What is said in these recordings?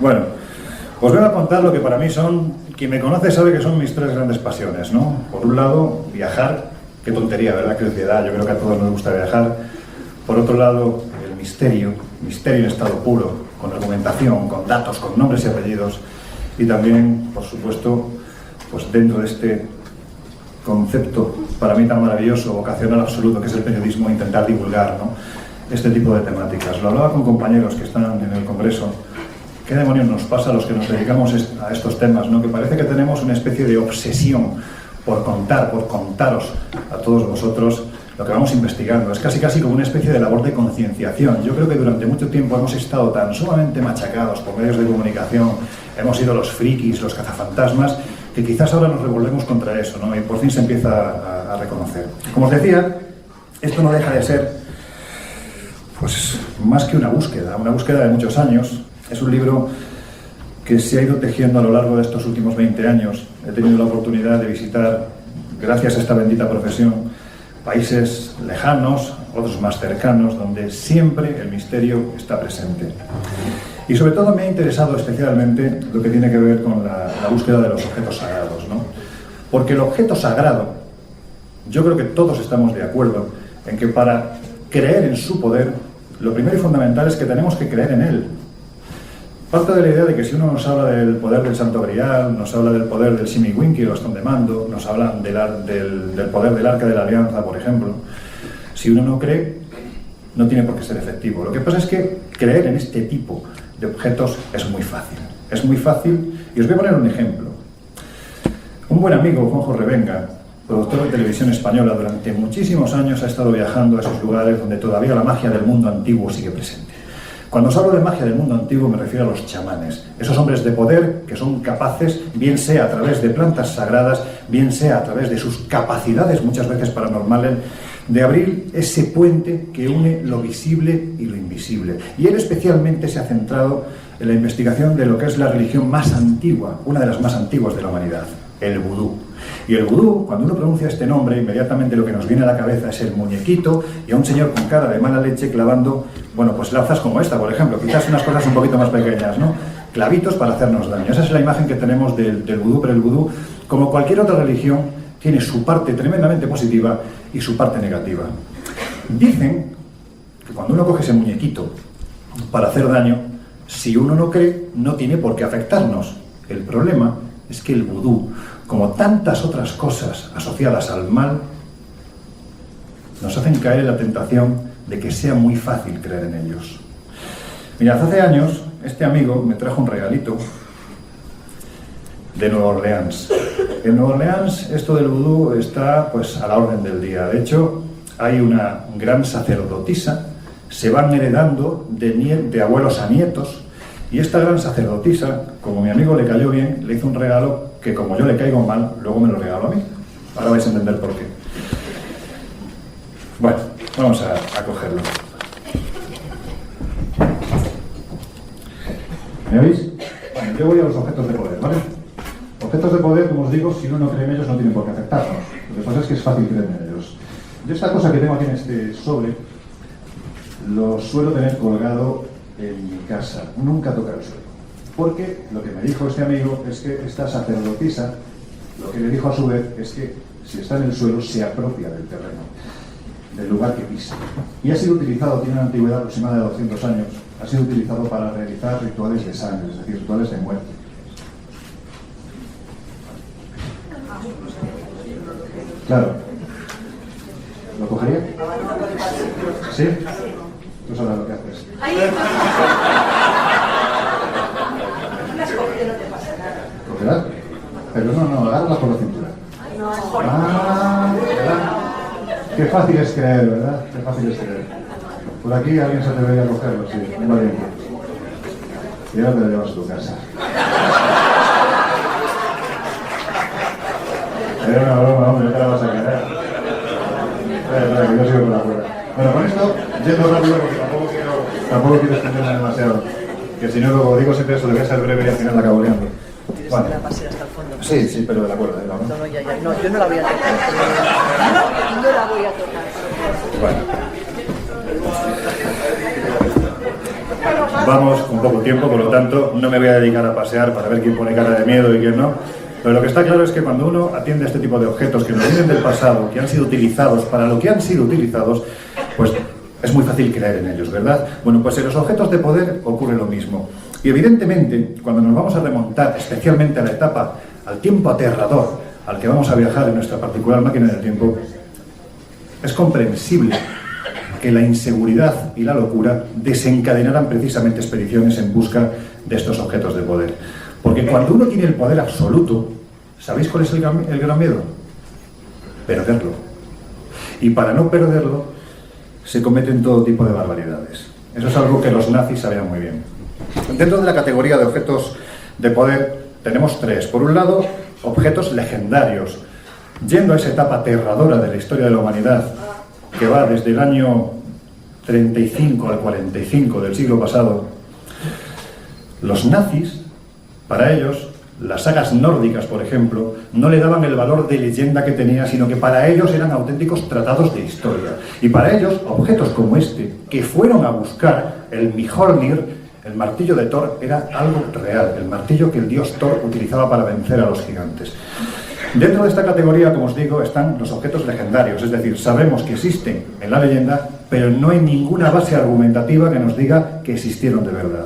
Bueno, os voy a contar lo que para mí son, quien me conoce sabe que son mis tres grandes pasiones, ¿no? Por un lado, viajar, qué tontería, ¿verdad? Qué obviedad, yo creo que a todos nos gusta viajar. Por otro lado, el misterio en estado puro, con argumentación, con datos, con nombres y apellidos. Y también, por supuesto, pues dentro de este concepto para mí tan maravilloso, vocacional absoluto, que es el periodismo, intentar divulgar, ¿no?, este tipo de temáticas. Lo hablaba con compañeros que están en el Congreso. ¿Qué demonios nos pasa a los que nos dedicamos a estos temas, ¿no? Que parece que tenemos una especie de obsesión por contaros a todos vosotros lo que vamos investigando. Es casi como una especie de labor de concienciación. Yo creo que durante mucho tiempo hemos estado tan sumamente machacados por medios de comunicación, hemos sido los frikis, los cazafantasmas, que quizás ahora nos revolvemos contra eso, ¿no? Y por fin se empieza a reconocer. Como os decía, esto no deja de ser, pues, más que una búsqueda de muchos años. Es un libro que se ha ido tejiendo a lo largo de estos últimos 20 años. He tenido la oportunidad de visitar, gracias a esta bendita profesión, países lejanos, otros más cercanos, donde siempre el misterio está presente. Y sobre todo me ha interesado especialmente lo que tiene que ver con la búsqueda de los objetos sagrados, ¿no? Porque el objeto sagrado, yo creo que todos estamos de acuerdo en que para creer en su poder, lo primero y fundamental es que tenemos que creer en él. Parte de la idea de que si uno nos habla del poder del Santo Grial, nos habla del poder del Simi-Winky, o Bastón de Mando, nos hablan del poder del Arca de la Alianza, por ejemplo, si uno no cree, no tiene por qué ser efectivo. Lo que pasa es que creer en este tipo de objetos es muy fácil. Es muy fácil, y os voy a poner un ejemplo. Un buen amigo, Juanjo Revenga, productor de televisión española, durante muchísimos años ha estado viajando a esos lugares donde todavía la magia del mundo antiguo sigue presente. Cuando os hablo de magia del mundo antiguo me refiero a los chamanes, esos hombres de poder que son capaces, bien sea a través de plantas sagradas, bien sea a través de sus capacidades muchas veces paranormales, de abrir ese puente que une lo visible y lo invisible. Y él especialmente se ha centrado en la investigación de lo que es la religión más antigua, una de las más antiguas de la humanidad, el vudú. Y el vudú, cuando uno pronuncia este nombre, inmediatamente lo que nos viene a la cabeza es el muñequito y a un señor con cara de mala leche clavando, bueno, pues lanzas como esta, por ejemplo, quizás unas cosas un poquito más pequeñas, ¿no? Clavitos para hacernos daño. Esa es la imagen que tenemos del vudú, pero el vudú, como cualquier otra religión, tiene su parte tremendamente positiva y su parte negativa. Dicen que cuando uno coge ese muñequito para hacer daño, si uno no cree, no tiene por qué afectarnos. El problema es que el vudú, como tantas otras cosas asociadas al mal, nos hacen caer en la tentación de que sea muy fácil creer en ellos. Mirad, hace años este amigo me trajo un regalito de Nueva Orleans. En Nueva Orleans esto del vudú está pues a la orden del día. De hecho, hay una gran sacerdotisa, se van heredando de abuelos a nietos, y esta gran sacerdotisa, como mi amigo le cayó bien, le hizo un regalo que, como yo le caigo mal, luego me lo regaló a mí. Ahora vais a entender por qué. Bueno, vamos a cogerlo. ¿Me oís? Bueno, yo voy a los objetos de poder, ¿vale? Objetos de poder, como os digo, si uno no cree en ellos no tiene por qué afectarnos. Lo que pasa es que es fácil creer en ellos. Yo esta cosa que tengo aquí en este sobre, lo suelo tener colgado en mi casa. Nunca tocar el suelo. Porque lo que me dijo este amigo es que esta sacerdotisa, lo que le dijo a su vez es que si está en el suelo se apropia del terreno, del lugar que pisa. Y ha sido utilizado, tiene una antigüedad aproximada de 200 años, ha sido utilizado para realizar rituales de sangre, es decir, rituales de muerte. Claro. ¿Lo cogería? ¿Sí? Tú sabes lo que haces. ¿Cogerás? Pero no, agárrala por la cintura. ¿Verdad? Qué fácil es creer, ¿verdad? Qué fácil es creer. Por aquí alguien se debería cogerlo, sí. Muy bien. Y ahora te lo llevas a tu casa. Era una broma, hombre, no te la vas a querer. Espera, que yo sigo por la puerta. Bueno, con esto, yendo rápido porque tampoco quiero extenderme demasiado. Que si no, luego digo siempre eso, debe ser breve y al final la acabo liando. Bueno. La pasé hasta el fondo. Sí, pero de la cuerda, ¿no? No, ya. No, yo no la voy a tocar. No la voy a tocar. Bueno. vamos con poco tiempo, por lo tanto no me voy a dedicar a pasear para ver quién pone cara de miedo y quién no. Pero lo que está claro es que cuando uno atiende a este tipo de objetos que nos vienen del pasado, que han sido utilizados para lo que han sido utilizados, pues es muy fácil creer en ellos, ¿verdad? Bueno, pues en los objetos de poder ocurre lo mismo. Y evidentemente, cuando nos vamos a remontar especialmente a la etapa, al tiempo aterrador al que vamos a viajar en nuestra particular máquina del tiempo, es comprensible que la inseguridad y la locura desencadenaran precisamente expediciones en busca de estos objetos de poder. Porque cuando uno tiene el poder absoluto, ¿sabéis cuál es el gran miedo? Perderlo. Y para no perderlo, se cometen todo tipo de barbaridades. Eso es algo que los nazis sabían muy bien. Dentro de la categoría de objetos de poder tenemos tres. Por un lado, objetos legendarios. Yendo a esa etapa aterradora de la historia de la humanidad, que va desde el año 35 al 45 del siglo pasado, los nazis, para ellos, las sagas nórdicas, por ejemplo, no le daban el valor de leyenda que tenía, sino que para ellos eran auténticos tratados de historia. Y para ellos, objetos como este, que fueron a buscar el Mjolnir, el martillo de Thor, era algo real, el martillo que el dios Thor utilizaba para vencer a los gigantes. Dentro de esta categoría, como os digo, están los objetos legendarios, es decir, sabemos que existen en la leyenda, pero no hay ninguna base argumentativa que nos diga que existieron de verdad.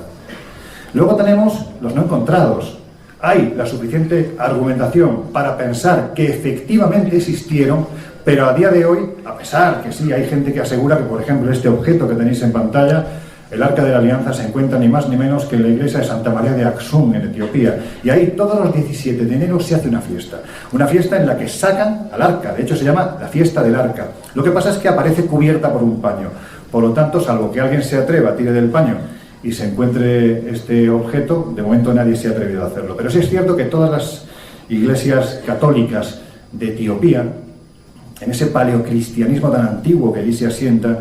Luego tenemos los no encontrados. Hay la suficiente argumentación para pensar que efectivamente existieron, pero a día de hoy, a pesar que sí hay gente que asegura que, por ejemplo, este objeto que tenéis en pantalla, el Arca de la Alianza, se encuentra ni más ni menos que en la iglesia de Santa María de Aksum, en Etiopía. Y ahí todos los 17 de enero se hace una fiesta en la que sacan al arca. De hecho, se llama la fiesta del arca. Lo que pasa es que aparece cubierta por un paño. Por lo tanto, salvo que alguien se atreva, tire del paño y se encuentre este objeto, de momento nadie se ha atrevido a hacerlo. Pero sí es cierto que todas las iglesias católicas de Etiopía, en ese paleocristianismo tan antiguo que allí se asienta,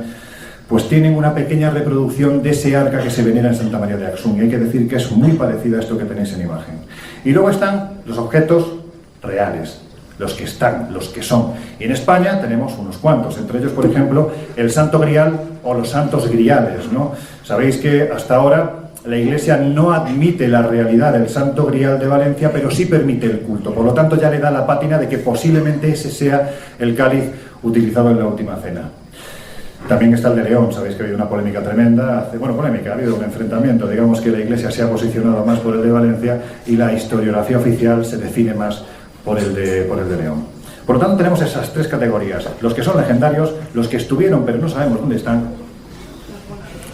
pues tienen una pequeña reproducción de ese arca que se venera en Santa María de Aksum. Y hay que decir que es muy parecida a esto que tenéis en imagen. Y luego están los objetos reales, los que están, los que son. Y en España tenemos unos cuantos, entre ellos, por ejemplo, el Santo Grial o los Santos Griales, ¿no? Sabéis que hasta ahora la Iglesia no admite la realidad del Santo Grial de Valencia, pero sí permite el culto. Por lo tanto, ya le da la pátina de que posiblemente ese sea el cáliz utilizado en la Última Cena. También está el de León. Sabéis que ha habido una polémica tremenda, ha habido un enfrentamiento, digamos que la Iglesia se ha posicionado más por el de Valencia y la historiografía oficial se define más por el de León. Por lo tanto, tenemos esas tres categorías: los que son legendarios, los que estuvieron pero no sabemos dónde están.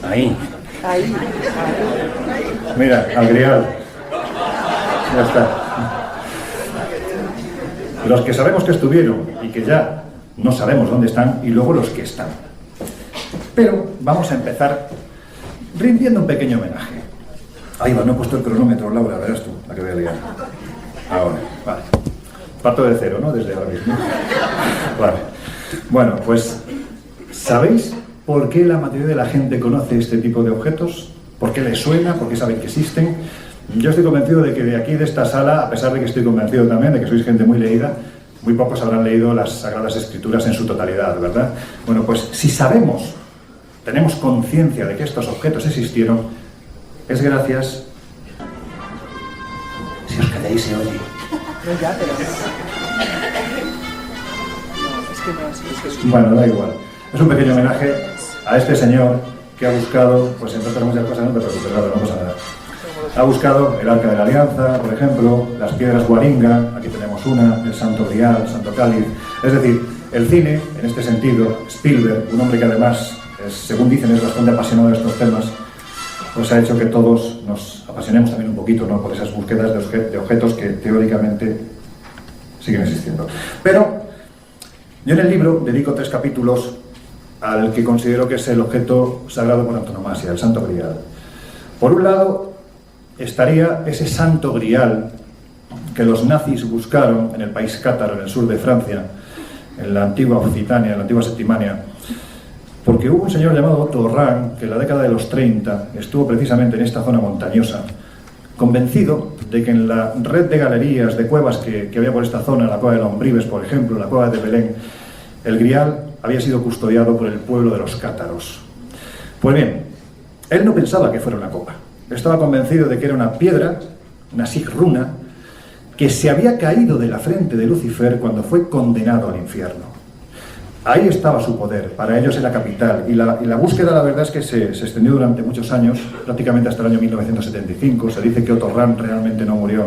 Ahí. Mira, al Grial. Ya está. Los que sabemos que estuvieron y que ya no sabemos dónde están, y luego los que están. Pero vamos a empezar rindiendo un pequeño homenaje. Ahí va, no he puesto el cronómetro, Laura, verás tú, la que voy a liar. Ahora, vale. Parto de cero, ¿no? Desde ahora mismo. Vale. Bueno, pues, ¿sabéis por qué la mayoría de la gente conoce este tipo de objetos? ¿Por qué les suena? ¿Por qué saben que existen? Yo estoy convencido de que de aquí, de esta sala, a pesar de que estoy convencido también de que sois gente muy leída, muy pocos habrán leído las Sagradas Escrituras en su totalidad, ¿verdad? Bueno, pues si sabemos, tenemos conciencia de que estos objetos existieron, es gracias... Si os calláis se oye. No, ya, pero... Bueno, da igual. Es un pequeño homenaje a este señor que ha buscado, pues entre otras muchas cosas, no te preocupes, no pasa nada. Ha buscado el Arca de la Alianza, por ejemplo, las piedras Guaringa, aquí tenemos una, el Santo Grial, el Santo Cáliz. Es decir, el cine, en este sentido, Spielberg, un hombre que además, según dicen, es bastante apasionado de estos temas, pues ha hecho que todos nos apasionemos también un poquito, ¿no?, por esas búsquedas de objetos que teóricamente siguen existiendo. Pero yo en el libro dedico 3 capítulos al que considero que es el objeto sagrado por antonomasia, el Santo Grial. Por un lado estaría ese Santo Grial que los nazis buscaron en el país cátaro, en el sur de Francia, en la antigua Occitania, en la antigua Septimania, porque hubo un señor llamado Otto Rahn que en la década de los 30 estuvo precisamente en esta zona montañosa, convencido de que en la red de galerías, de cuevas que había por esta zona, la cueva de Lombrives, por ejemplo, la cueva de Belén, el Grial había sido custodiado por el pueblo de los cátaros. Pues bien, Él no pensaba que fuera una copa. Estaba convencido de que era una piedra, una sigruna, que se había caído de la frente de Lucifer cuando fue condenado al infierno. Ahí estaba su poder, para ellos era capital, y la búsqueda, la verdad es que se extendió durante muchos años, prácticamente hasta el año 1975. Se dice que Otto Rahn realmente no murió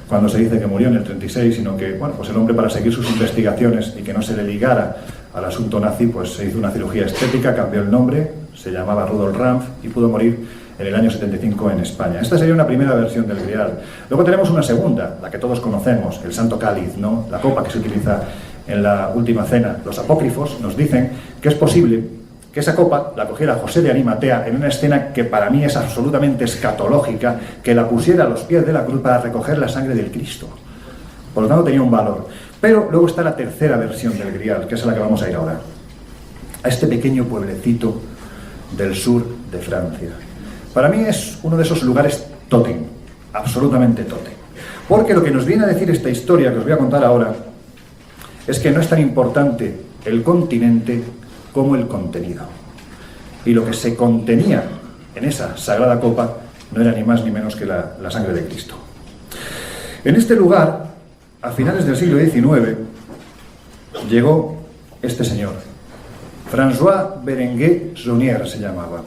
cuando se dice que murió en el 36, sino que, bueno, pues el hombre, para seguir sus investigaciones y que no se le ligara al asunto nazi, pues se hizo una cirugía estética, cambió el nombre, se llamaba Rudolf Ranf y pudo morir en el año 75 en España. Esta sería una primera versión del Grial. Luego tenemos una segunda, la que todos conocemos, el Santo Cáliz, ¿no? La copa que se utiliza en la Última Cena. Los apócrifos nos dicen que es posible que esa copa la cogiera José de Arimatea en una escena que para mí es absolutamente escatológica, que la pusiera a los pies de la cruz para recoger la sangre del Cristo. Por lo tanto, tenía un valor. Pero luego está la tercera versión del Grial, que es a la que vamos a ir ahora. A este pequeño pueblecito del sur de Francia. Para mí es uno de esos lugares tótem, absolutamente tótem. Porque lo que nos viene a decir esta historia que os voy a contar ahora es que no es tan importante el continente como el contenido. Y lo que se contenía en esa sagrada copa no era ni más ni menos que la sangre de Cristo. En este lugar, a finales del siglo XIX, llegó este señor. François Berenguer Saunier se llamaba.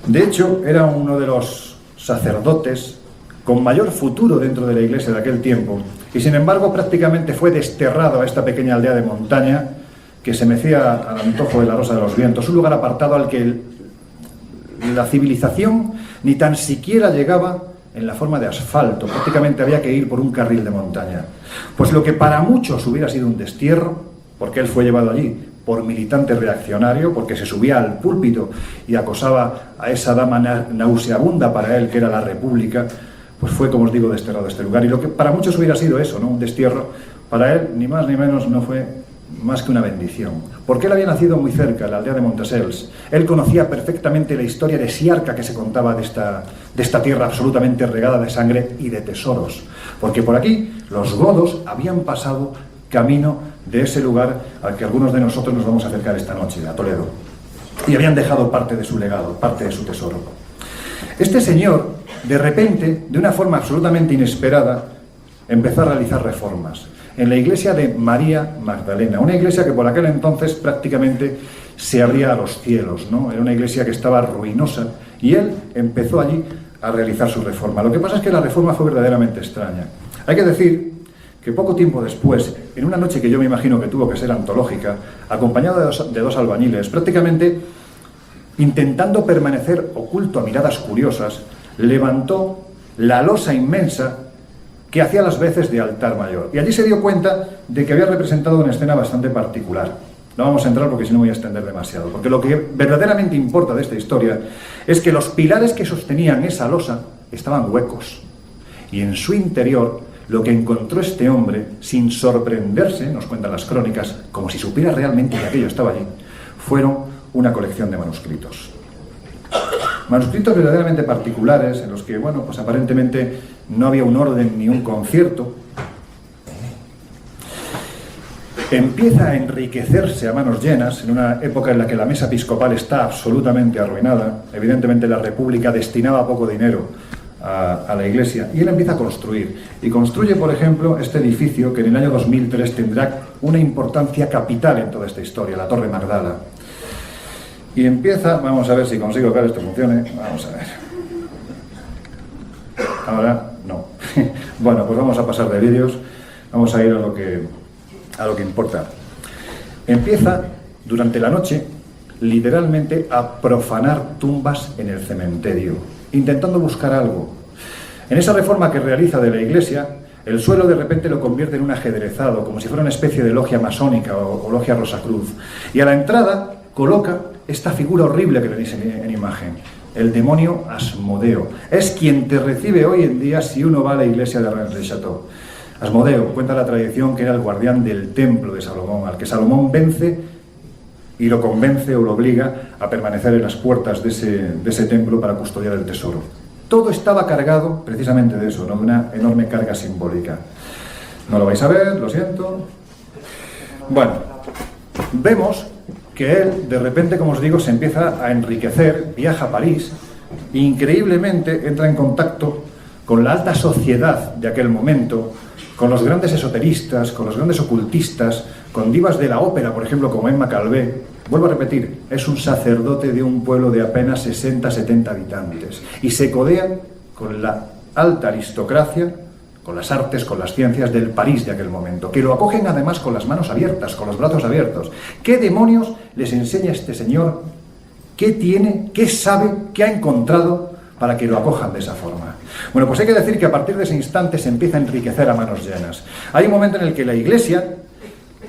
De hecho, era uno de los sacerdotes con mayor futuro dentro de la iglesia de aquel tiempo, y sin embargo prácticamente fue desterrado a esta pequeña aldea de montaña que se mecía al antojo de la Rosa de los Vientos, un lugar apartado al que la civilización ni tan siquiera llegaba en la forma de asfalto. Prácticamente había que ir por un carril de montaña. Pues lo que para muchos hubiera sido un destierro, porque él fue llevado allí por militante reaccionario, porque se subía al púlpito y acosaba a esa dama nauseabunda para él, que era la República, pues fue, como os digo, desterrado a este lugar. Y lo que para muchos hubiera sido eso, ¿no? Un destierro, para él, ni más ni menos, no fue más que una bendición. Porque él había nacido muy cerca, en la aldea de Montesels. Él conocía perfectamente la historia de Siarca que se contaba de esta tierra absolutamente regada de sangre y de tesoros. Porque por aquí los godos habían pasado camino de ese lugar al que algunos de nosotros nos vamos a acercar esta noche, a Toledo. Y habían dejado parte de su legado, parte de su tesoro. Este señor, de repente, de una forma absolutamente inesperada, empezó a realizar reformas en la iglesia de María Magdalena, una iglesia que por aquel entonces prácticamente se abría a los cielos, ¿no? Era una iglesia que estaba ruinosa, y él empezó allí a realizar su reforma. Lo que pasa es que la reforma fue verdaderamente extraña. Hay que decir que poco tiempo después, en una noche que yo me imagino que tuvo que ser antológica, acompañado de dos albañiles, prácticamente intentando permanecer oculto a miradas curiosas, levantó la losa inmensa que hacía las veces de altar mayor. Y allí se dio cuenta de que había representado una escena bastante particular. No vamos a entrar porque si no voy a extender demasiado. Porque lo que verdaderamente importa de esta historia es que los pilares que sostenían esa losa estaban huecos. Y en su interior, lo que encontró este hombre, sin sorprenderse, nos cuentan las crónicas, como si supiera realmente que aquello estaba allí, fueron una colección de manuscritos. Manuscritos verdaderamente particulares, en los que, bueno, pues aparentemente no había un orden ni un concierto. Empieza a enriquecerse a manos llenas, en una época en la que la mesa episcopal está absolutamente arruinada. Evidentemente la República destinaba poco dinero a la iglesia, y él empieza a construir. Y construye, por ejemplo, este edificio que en el año 2003 tendrá una importancia capital en toda esta historia, la Torre Magdala. Y empieza, vamos a ver si consigo que esto funcione, vamos a ver. Ahora no. Bueno, pues vamos a pasar de vídeos, vamos a ir a lo que importa. Empieza durante la noche literalmente a profanar tumbas en el cementerio, intentando buscar algo. En esa reforma que realiza de la iglesia, el suelo de repente lo convierte en un ajedrezado, como si fuera una especie de logia masónica o logia Rosacruz. Y a la entrada coloca esta figura horrible que tenéis en imagen, el demonio Asmodeo. Es quien te recibe hoy en día si uno va a la iglesia de Rennes-le-Château. Asmodeo, cuenta la tradición, que era el guardián del templo de Salomón, al que Salomón vence y lo convence o lo obliga a permanecer en las puertas de ese templo para custodiar el tesoro. Todo estaba cargado precisamente de eso, ¿no? De una enorme carga simbólica. No lo vais a ver, lo siento. Bueno, vemos que él, de repente, como os digo, se empieza a enriquecer, viaja a París, e increíblemente entra en contacto con la alta sociedad de aquel momento, con los grandes esoteristas, con los grandes ocultistas, con divas de la ópera, por ejemplo, como Emma Calvé. Vuelvo a repetir, es un sacerdote de un pueblo de apenas 60-70 habitantes y se codea con la alta aristocracia, con las artes, con las ciencias del París de aquel momento, que lo acogen además con las manos abiertas, con los brazos abiertos. ¿Qué demonios les enseña este señor? ¿Qué tiene? ¿Qué sabe? ¿Qué ha encontrado para que lo acojan de esa forma? Bueno, pues hay que decir que a partir de ese instante se empieza a enriquecer a manos llenas. Hay un momento en el que la Iglesia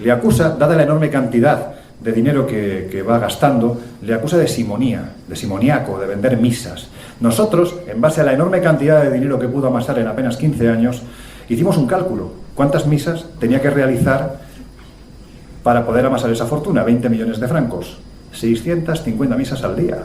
le acusa, dada la enorme cantidad de dinero que va gastando, le acusa de simonía, de simoniaco, de vender misas. Nosotros, en base a la enorme cantidad de dinero que pudo amasar en apenas 15 años, hicimos un cálculo. ¿Cuántas misas tenía que realizar para poder amasar esa fortuna? 20 millones de francos. 650 misas al día.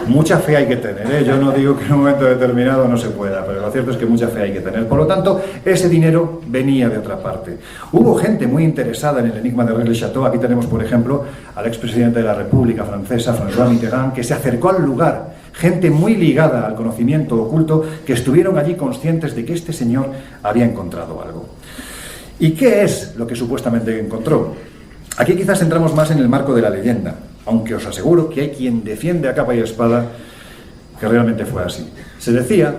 Mucha fe hay que tener, ¿eh? Yo no digo que en un momento determinado no se pueda, pero lo cierto es que mucha fe hay que tener. Por lo tanto, ese dinero venía de otra parte. Hubo gente muy interesada en el enigma de Rennes-le-Château. Aquí tenemos, por ejemplo, al expresidente de la República Francesa, François Mitterrand, que se acercó al lugar. Gente muy ligada al conocimiento oculto, que estuvieron allí conscientes de que este señor había encontrado algo. ¿Y qué es lo que supuestamente encontró? Aquí quizás entramos más en el marco de la leyenda, aunque os aseguro que hay quien defiende a capa y espada que realmente fue así. Se decía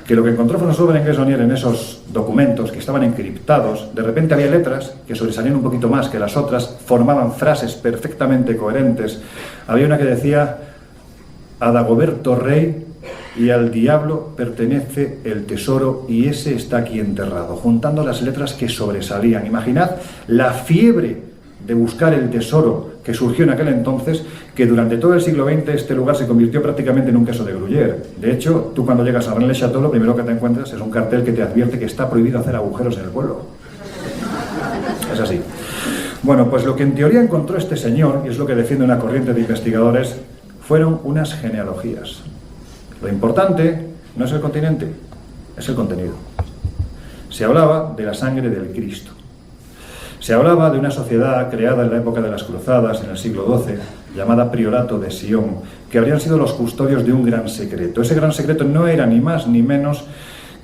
que lo que encontró François Berenguer en esos documentos que estaban encriptados, de repente había letras que sobresalían un poquito más que las otras, formaban frases perfectamente coherentes. Había una que decía: a Dagoberto Rey y al diablo pertenece el tesoro y ese está aquí enterrado, juntando las letras que sobresalían. Imaginad la fiebre de buscar el tesoro que surgió en aquel entonces, que durante todo el siglo XX este lugar se convirtió prácticamente en un queso de Gruyère. De hecho, tú cuando llegas a Rennes-le-Château lo primero que te encuentras es un cartel que te advierte que está prohibido hacer agujeros en el pueblo. Es así. Bueno, pues lo que en teoría encontró este señor, y es lo que defiende una corriente de investigadores, fueron unas genealogías. Lo importante no es el continente, es el contenido. Se hablaba de la sangre del Cristo. Se hablaba de una sociedad creada en la época de las Cruzadas, en el siglo XII, llamada Priorato de Sion, que habrían sido los custodios de un gran secreto. Ese gran secreto no era ni más ni menos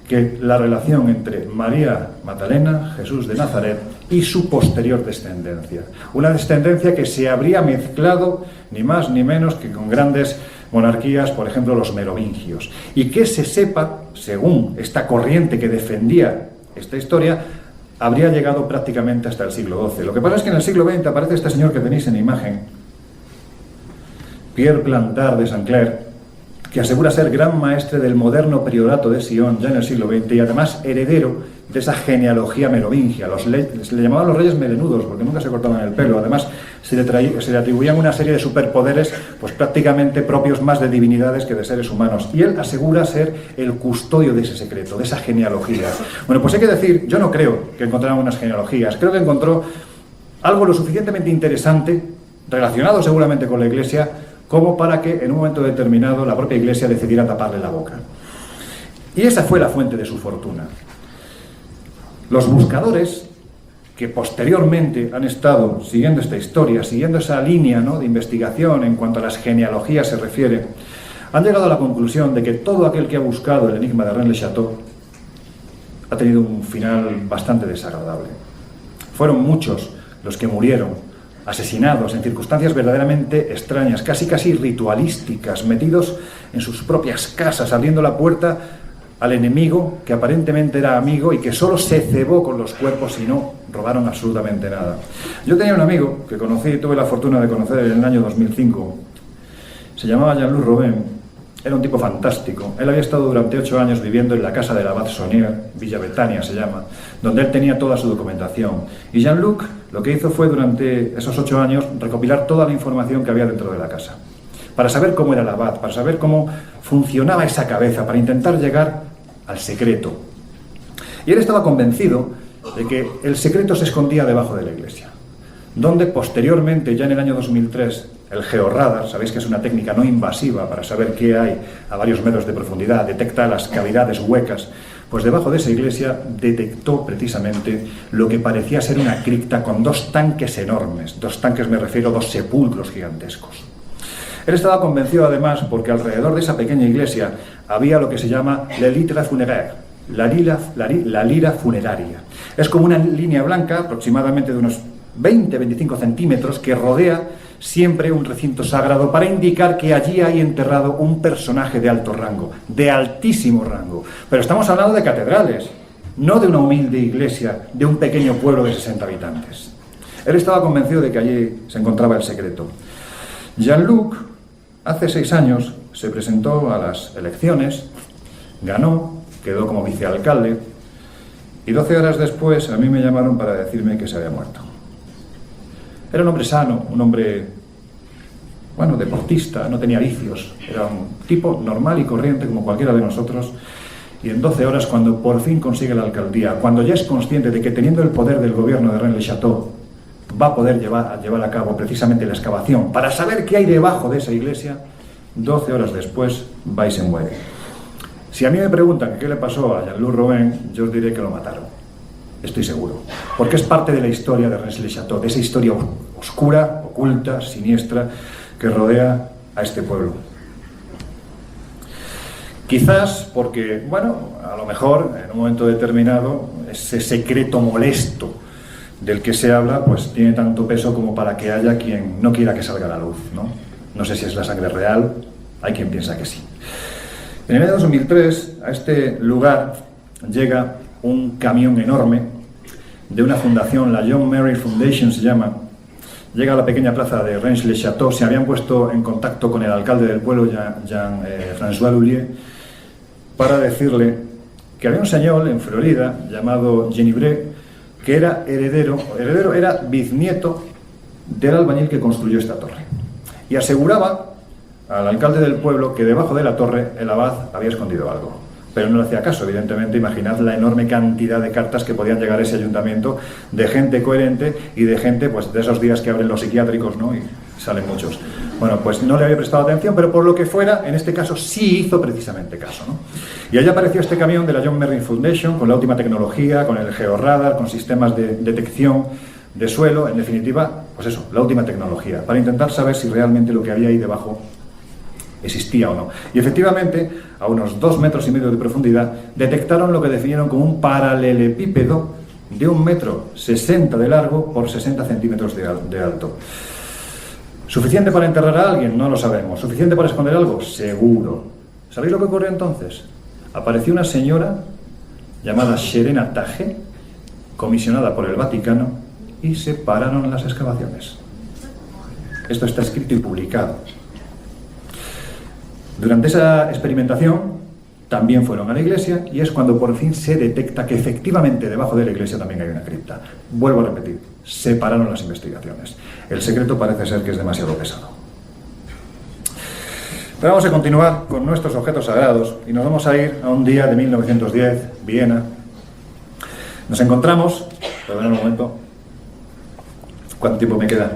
que la relación entre María Magdalena, Jesús de Nazaret, y su posterior descendencia. Una descendencia que se habría mezclado ni más ni menos que con grandes monarquías, por ejemplo los merovingios. Y que se sepa, según esta corriente que defendía esta historia, habría llegado prácticamente hasta el siglo XII. Lo que pasa es que en el siglo XX aparece este señor que tenéis en imagen, Pierre Plantard de Saint-Clair, que asegura ser gran maestre del moderno priorato de Sion ya en el siglo XX y además heredero de esa genealogía merovingia. Se le llamaban los reyes melenudos porque nunca se cortaban el pelo. Además se le atribuían una serie de superpoderes pues prácticamente propios más de divinidades que de seres humanos. Y él asegura ser el custodio de ese secreto, de esa genealogía. Bueno, pues hay que decir, yo no creo que encontraran unas genealogías. Creo que encontró algo lo suficientemente interesante, relacionado seguramente con la Iglesia, como para que en un momento determinado la propia Iglesia decidiera taparle la boca. Y esa fue la fuente de su fortuna. Los buscadores que posteriormente han estado siguiendo esta historia, siguiendo esa línea, ¿no?, de investigación en cuanto a las genealogías se refiere, han llegado a la conclusión de que todo aquel que ha buscado el enigma de Rennes-le-Château ha tenido un final bastante desagradable. Fueron muchos los que murieron asesinados en circunstancias verdaderamente extrañas, casi ritualísticas, metidos en sus propias casas, abriendo la puerta al enemigo, que aparentemente era amigo y que solo se cebó con los cuerpos y no robaron absolutamente nada. Yo tenía un amigo que conocí y tuve la fortuna de conocer en el año 2005. Se llamaba Jean-Luc Robin. Era un tipo fantástico. Él había estado durante 8 años viviendo en la casa del abad Saunier, Villa Betania se llama, donde él tenía toda su documentación. Y Jean-Luc lo que hizo fue durante esos 8 años recopilar toda la información que había dentro de la casa, para saber cómo era el abad, para saber cómo funcionaba esa cabeza, para intentar llegar al secreto. Y él estaba convencido de que el secreto se escondía debajo de la Iglesia, donde posteriormente, ya en el año 2003, el georradar, sabéis que es una técnica no invasiva para saber qué hay a varios metros de profundidad, detecta las cavidades huecas. Pues debajo de esa iglesia detectó precisamente lo que parecía ser una cripta con dos tanques enormes. Dos tanques, me refiero a dos sepulcros gigantescos. Él estaba convencido además porque alrededor de esa pequeña iglesia había lo que se llama la litra funeraire, la lira funeraria. Es como una línea blanca, aproximadamente de unos 20-25 centímetros, que rodea siempre un recinto sagrado para indicar que allí hay enterrado un personaje de alto rango, de altísimo rango. Pero estamos hablando de catedrales, no de una humilde iglesia de un pequeño pueblo de 60 habitantes. Él estaba convencido de que allí se encontraba el secreto. Jean-Luc, hace 6 años, se presentó a las elecciones, ganó, quedó como vicealcalde, y 12 horas después a mí me llamaron para decirme que se había muerto. Era un hombre sano, un hombre, bueno, deportista, no tenía vicios, era un tipo normal y corriente como cualquiera de nosotros, y en 12 horas, cuando por fin consigue la alcaldía, cuando ya es consciente de que teniendo el poder del gobierno de Rennes-le-Château, va a poder llevar a cabo precisamente la excavación para saber qué hay debajo de esa iglesia, 12 horas después va y se muere. Si a mí me preguntan qué le pasó a Jean-Luc Romain, yo os diré que lo mataron. Estoy seguro, porque es parte de la historia de Rennes-le-Château, de esa historia oscura, oculta, siniestra, que rodea a este pueblo. Quizás porque, bueno, a lo mejor en un momento determinado ese secreto molesto del que se habla, pues tiene tanto peso como para que haya quien no quiera que salga a la luz, ¿no? No sé si es la sangre real, hay quien piensa que sí. En el año 2003, a este lugar llega un camión enorme de una fundación, la John Mary Foundation se llama. Llega a la pequeña plaza de Rennes-le-Château, se habían puesto en contacto con el alcalde del pueblo, Jean-François Lullier, para decirle que había un señor en Florida llamado Genibré, que era heredero era bisnieto del albañil que construyó esta torre. Y aseguraba al alcalde del pueblo que debajo de la torre el abad había escondido algo. Pero no le hacía caso, evidentemente. Imaginad la enorme cantidad de cartas que podían llegar a ese ayuntamiento de gente coherente y de gente, pues, de esos días que abren los psiquiátricos, ¿no? Y salen muchos. Bueno, pues no le había prestado atención, pero por lo que fuera, en este caso sí hizo precisamente caso, ¿no? Y allí apareció este camión de la John Mary Foundation con la última tecnología, con el georradar, con sistemas de detección de suelo, en definitiva, pues eso, la última tecnología, para intentar saber si realmente lo que había ahí debajo existía o no. Y efectivamente, a unos 2,5 metros de profundidad, detectaron lo que definieron como un paralelepípedo de 1,60 m de largo por 60 centímetros de alto. ¿Suficiente para enterrar a alguien? No lo sabemos. ¿Suficiente para esconder algo? Seguro. ¿Sabéis lo que ocurrió entonces? Apareció una señora llamada Serena Tage, comisionada por el Vaticano, y se pararon las excavaciones. Esto está escrito y publicado. Durante esa experimentación también fueron a la iglesia y es cuando por fin se detecta que efectivamente debajo de la iglesia también hay una cripta. Vuelvo a repetir, se pararon las investigaciones. El secreto parece ser que es demasiado pesado. Pero vamos a continuar con nuestros objetos sagrados y nos vamos a ir a un día de 1910, Viena. Nos encontramos, perdón un momento, ¿cuánto tiempo me queda?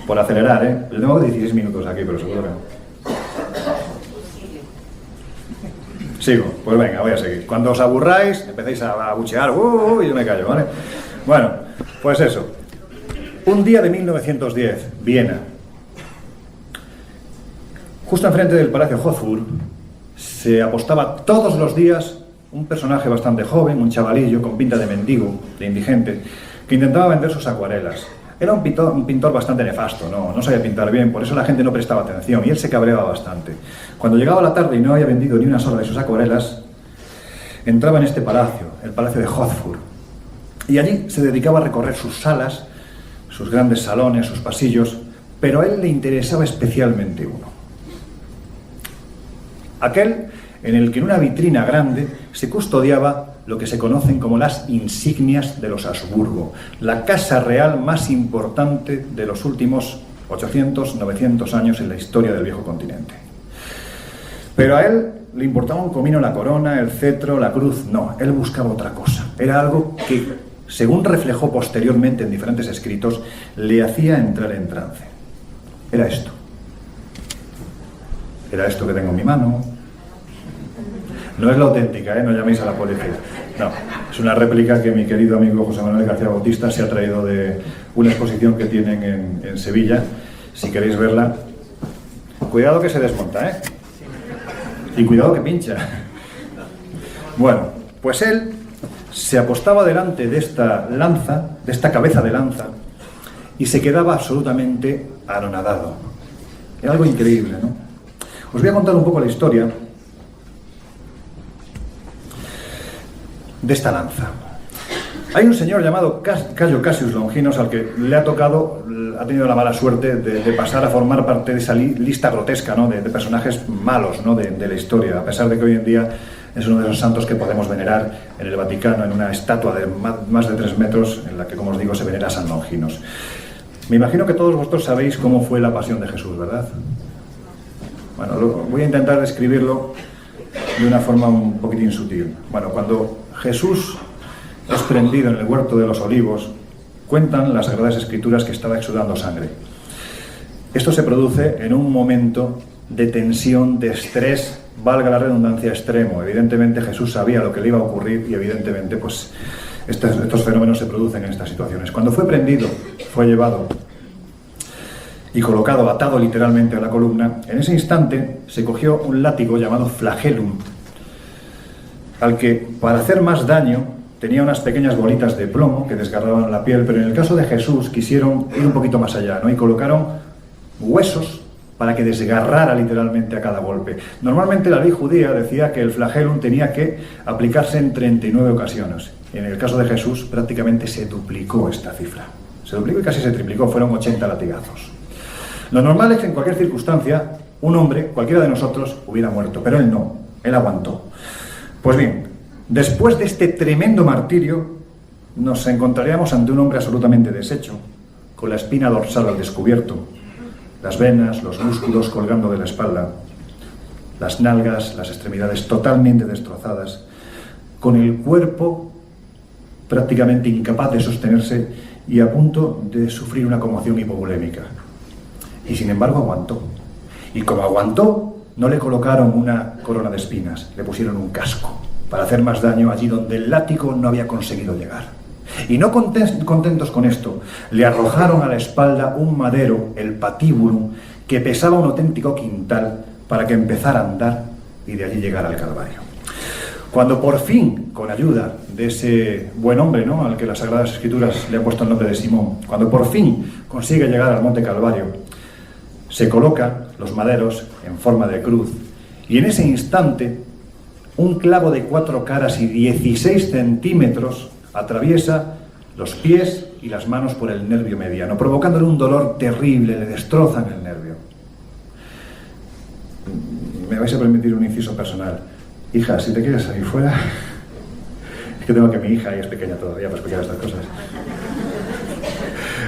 Por acelerar, ¿eh? Yo tengo 16 minutos aquí, pero seguro que no. Sigo, pues venga, voy a seguir. Cuando os aburráis, empecéis a buchear, y yo me callo, ¿vale? Bueno, pues eso. Un día de 1910, Viena. Justo enfrente del Palacio Hofburg se apostaba todos los días un personaje bastante joven, un chavalillo con pinta de mendigo, de indigente, que intentaba vender sus acuarelas. Era un pintor bastante nefasto, no sabía pintar bien, por eso la gente no prestaba atención y él se cabreaba bastante. Cuando llegaba la tarde y no había vendido ni una sola de sus acuarelas, entraba en este palacio, el Palacio de Hofburg, y allí se dedicaba a recorrer sus salas, sus grandes salones, sus pasillos, pero a él le interesaba especialmente uno. Aquel en el que en una vitrina grande se custodiaba lo que se conocen como las insignias de los Habsburgo, la casa real más importante de los últimos 800, 900 años en la historia del viejo continente. Pero a él le importaba un comino la corona, el cetro, la cruz. No, él buscaba otra cosa. Era algo que, según reflejó posteriormente en diferentes escritos, le hacía entrar en trance. era esto. Era esto que tengo en mi mano. No es la auténtica, no llaméis a la policía. No, es una réplica que mi querido amigo José Manuel García Bautista se ha traído de una exposición que tienen en Sevilla. Si queréis verla, cuidado que se desmonta, y cuidado que pincha. Bueno, pues él se apostaba delante de esta lanza, de esta cabeza de lanza, y se quedaba absolutamente anonadado. Era algo increíble, ¿no? Os voy a contar un poco la historia de esta lanza. Hay un señor llamado Cayo Cassius Longinos al que le ha tenido la mala suerte de pasar a formar parte de esa lista grotesca, ¿no?, de personajes malos, ¿no?, de la historia, a pesar de que hoy en día es uno de los santos que podemos venerar en el Vaticano, en una estatua de más de 3 metros, en la que, como os digo, se venera a San Longinos. Me imagino que todos vosotros sabéis cómo fue la pasión de Jesús, ¿verdad? Bueno, voy a intentar describirlo de una forma un poquitín sutil. Bueno, cuando Jesús es prendido en el huerto de los olivos, cuentan las Sagradas Escrituras que estaba exudando sangre. Esto se produce en un momento de tensión, de estrés, valga la redundancia, extremo. Evidentemente Jesús sabía lo que le iba a ocurrir y evidentemente pues estos fenómenos se producen en estas situaciones. Cuando fue prendido, fue llevado y colocado, atado literalmente a la columna, en ese instante se cogió un látigo llamado flagellum, al que, para hacer más daño, tenía unas pequeñas bolitas de plomo que desgarraban la piel, pero en el caso de Jesús quisieron ir un poquito más allá, ¿no?, y colocaron huesos para que desgarrara literalmente a cada golpe. Normalmente la ley judía decía que el flagellum tenía que aplicarse en 39 ocasiones. En el caso de Jesús prácticamente se duplicó esta cifra. Se duplicó y casi se triplicó, fueron 80 latigazos. Lo normal es que en cualquier circunstancia un hombre, cualquiera de nosotros, hubiera muerto, pero él no, él aguantó. Pues bien, después de este tremendo martirio, nos encontraríamos ante un hombre absolutamente deshecho, con la espina dorsal al descubierto, las venas, los músculos colgando de la espalda, las nalgas, las extremidades totalmente destrozadas, con el cuerpo prácticamente incapaz de sostenerse y a punto de sufrir una conmoción hipovolémica. Y sin embargo aguantó. Y como aguantó, no le colocaron una corona de espinas, le pusieron un casco para hacer más daño allí donde el látigo no había conseguido llegar. Y no contentos con esto, le arrojaron a la espalda un madero, el patíbulum, que pesaba un auténtico quintal para que empezara a andar y de allí llegar al Calvario. Cuando por fin, con ayuda de ese buen hombre, ¿no?, al que las Sagradas Escrituras le han puesto el nombre de Simón, cuando por fin consigue llegar al Monte Calvario, se colocan los maderos en forma de cruz y en ese instante un clavo de 4 caras y 16 centímetros atraviesa los pies y las manos por el nervio mediano, provocándole un dolor terrible, le destrozan el nervio. Me vais a permitir un inciso personal. Hija, si te quieres salir fuera, es que tengo que mi hija, y es pequeña todavía para explicar estas cosas.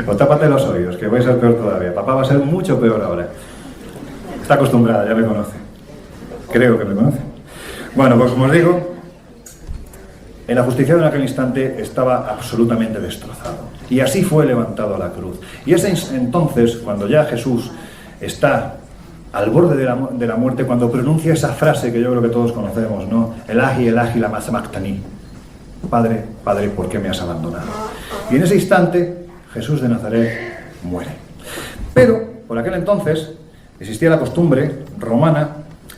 O tápate los oídos, que vais a ser peor todavía. Papá va a ser mucho peor ahora. Está acostumbrada, ya me conoce. Creo que me conoce. Bueno, pues como os digo, el ajusticiado en aquel instante estaba absolutamente destrozado. Y así fue levantado a la cruz. Y es entonces cuando ya Jesús está al borde de la muerte, cuando pronuncia esa frase que yo creo que todos conocemos, ¿no? Elahi, lama sabactani. Padre, Padre, ¿por qué me has abandonado? Y en ese instante Jesús de Nazaret muere. Pero por aquel entonces existía la costumbre romana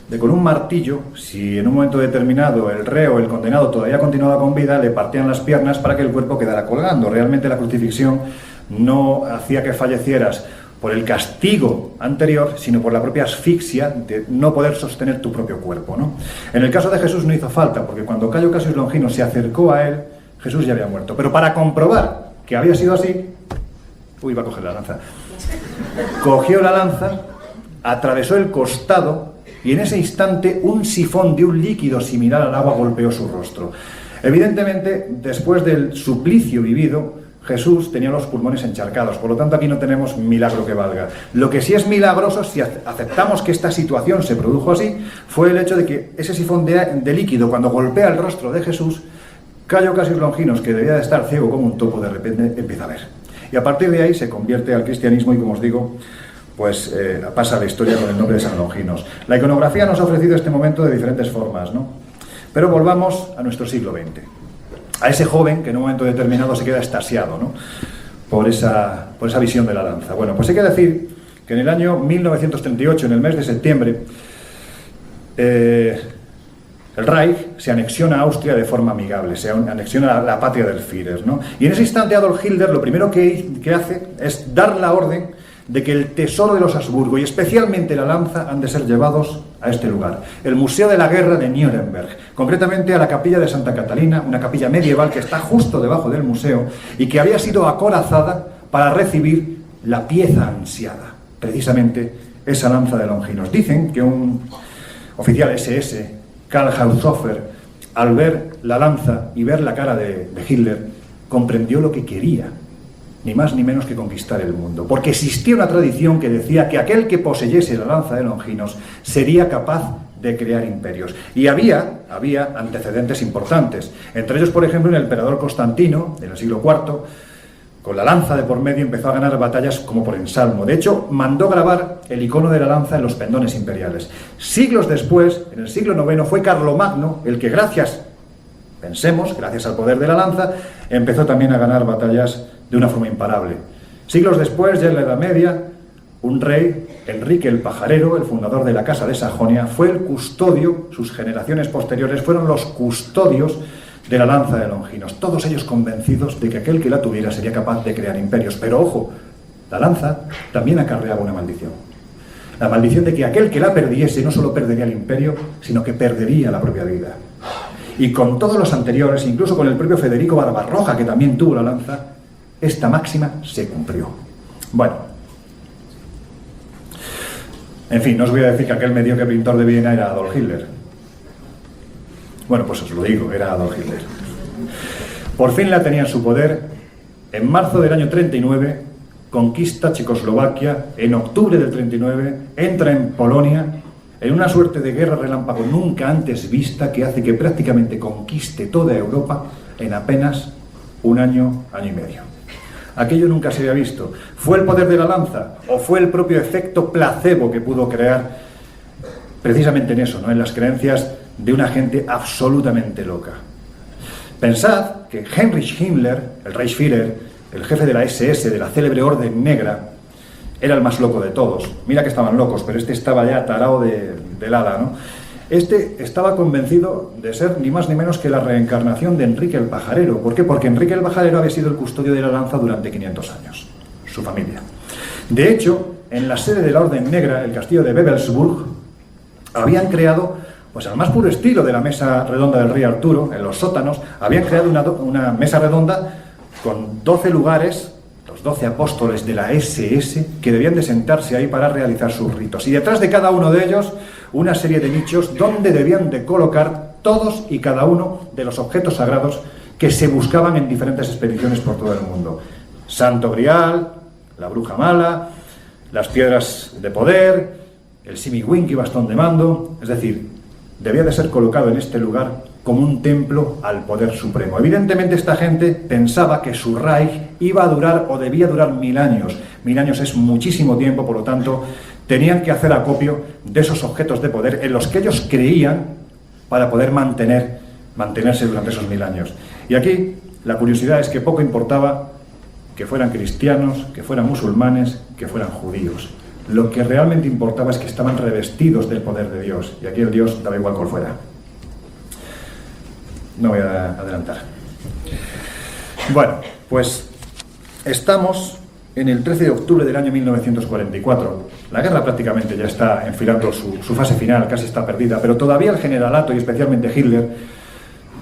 de con un martillo, si en un momento determinado el reo, el condenado, todavía continuaba con vida, le partían las piernas para que el cuerpo quedara colgando. Realmente la crucifixión no hacía que fallecieras por el castigo anterior, sino por la propia asfixia de no poder sostener tu propio cuerpo, ¿no? En el caso de Jesús no hizo falta, porque cuando Cayo Cassius Longinos se acercó a él, Jesús ya había muerto. Pero para comprobar que había sido así, iba a coger la lanza. Cogió la lanza, atravesó el costado y en ese instante un sifón de un líquido similar al agua golpeó su rostro. Evidentemente, después del suplicio vivido, Jesús tenía los pulmones encharcados, por lo tanto aquí no tenemos milagro que valga. Lo que sí es milagroso, si aceptamos que esta situación se produjo así, fue el hecho de que ese sifón de líquido, cuando golpea el rostro de Jesús, Cayo Cassius Longinos, que debía de estar ciego como un topo, de repente empieza a ver. Y a partir de ahí se convierte al cristianismo y, como os digo, pues pasa a la historia con el nombre de San Longinos. La iconografía nos ha ofrecido este momento de diferentes formas, ¿no? Pero volvamos a nuestro siglo XX. A ese joven que en un momento determinado se queda extasiado, ¿no?, por esa visión de la lanza. Bueno, pues hay que decir que en el año 1938, en el mes de septiembre, el Reich se anexiona a Austria de forma amigable, se anexiona a la patria del Führer, ¿no? Y en ese instante Adolf Hitler lo primero que hace es dar la orden de que el tesoro de los Habsburgo y especialmente la lanza han de ser llevados a este lugar, el Museo de la Guerra de Nuremberg, concretamente a la capilla de Santa Catalina, una capilla medieval que está justo debajo del museo y que había sido acorazada para recibir la pieza ansiada, precisamente esa lanza de Longinos. Dicen que un oficial SS, Karl Haushofer, al ver la lanza y ver la cara de Hitler, comprendió lo que quería, ni más ni menos que conquistar el mundo, porque existía una tradición que decía que aquel que poseyese la lanza de Longinos sería capaz de crear imperios. Y había antecedentes importantes, entre ellos, por ejemplo, el emperador Constantino, en el siglo IV, con la lanza de por medio empezó a ganar batallas como por ensalmo. De hecho, mandó grabar el icono de la lanza en los pendones imperiales. Siglos después, en el siglo IX, fue Carlomagno el que gracias al poder de la lanza, empezó también a ganar batallas de una forma imparable. Siglos después, ya en la Edad Media, un rey, Enrique el Pajarero, el fundador de la Casa de Sajonia, fue el custodio, sus generaciones posteriores fueron los custodios de la lanza de Longinos, todos ellos convencidos de que aquel que la tuviera sería capaz de crear imperios. Pero ojo, la lanza también acarreaba una maldición. La maldición de que aquel que la perdiese no solo perdería el imperio, sino que perdería la propia vida. Y con todos los anteriores, incluso con el propio Federico Barbarroja, que también tuvo la lanza, esta máxima se cumplió. Bueno, en fin, no os voy a decir que aquel mediocre pintor de Viena era Adolf Hitler. Bueno, pues os lo digo, era Adolf Hitler. Por fin la tenía en su poder. En marzo del año 39 conquista Checoslovaquia, en octubre del 39 entra en Polonia, en una suerte de guerra relámpago nunca antes vista que hace que prácticamente conquiste toda Europa en apenas un año, año y medio. Aquello nunca se había visto. ¿Fue el poder de la lanza o fue el propio efecto placebo que pudo crear precisamente en eso, ¿no?, en las creencias de una gente absolutamente loca? Pensad que Heinrich Himmler, el Reichsführer, el jefe de la SS, de la célebre Orden Negra, era el más loco de todos. Mira que estaban locos, pero este estaba ya tarao del hada, ¿no? Este estaba convencido de ser ni más ni menos que la reencarnación de Enrique el Pajarero. ¿Por qué? Porque Enrique el Pajarero había sido el custodio de la lanza durante 500 años, su familia. De hecho, en la sede de la Orden Negra, el castillo de Wewelsburg, habían creado, pues al más puro estilo de la mesa redonda del rey Arturo, en los sótanos, habían creado una mesa redonda con 12 lugares, los 12 apóstoles de la SS, que debían de sentarse ahí para realizar sus ritos. Y detrás de cada uno de ellos, una serie de nichos donde debían de colocar todos y cada uno de los objetos sagrados que se buscaban en diferentes expediciones por todo el mundo. Santo Grial, la bruja mala, las piedras de poder, el simiwinki bastón de mando, es decir, debía de ser colocado en este lugar como un templo al poder supremo. Evidentemente esta gente pensaba que su Reich iba a durar o debía durar 1000 años. 1000 años es muchísimo tiempo, por lo tanto, tenían que hacer acopio de esos objetos de poder en los que ellos creían para poder mantenerse durante esos 1000 años. Y aquí la curiosidad es que poco importaba que fueran cristianos, que fueran musulmanes, que fueran judíos. Lo que realmente importaba es que estaban revestidos del poder de Dios, y aquí el Dios daba igual cual fuera. No voy a adelantar. Bueno, pues estamos en el 13 de octubre del año 1944. La guerra prácticamente ya está enfilando su fase final, casi está perdida, pero todavía el generalato, y especialmente Hitler,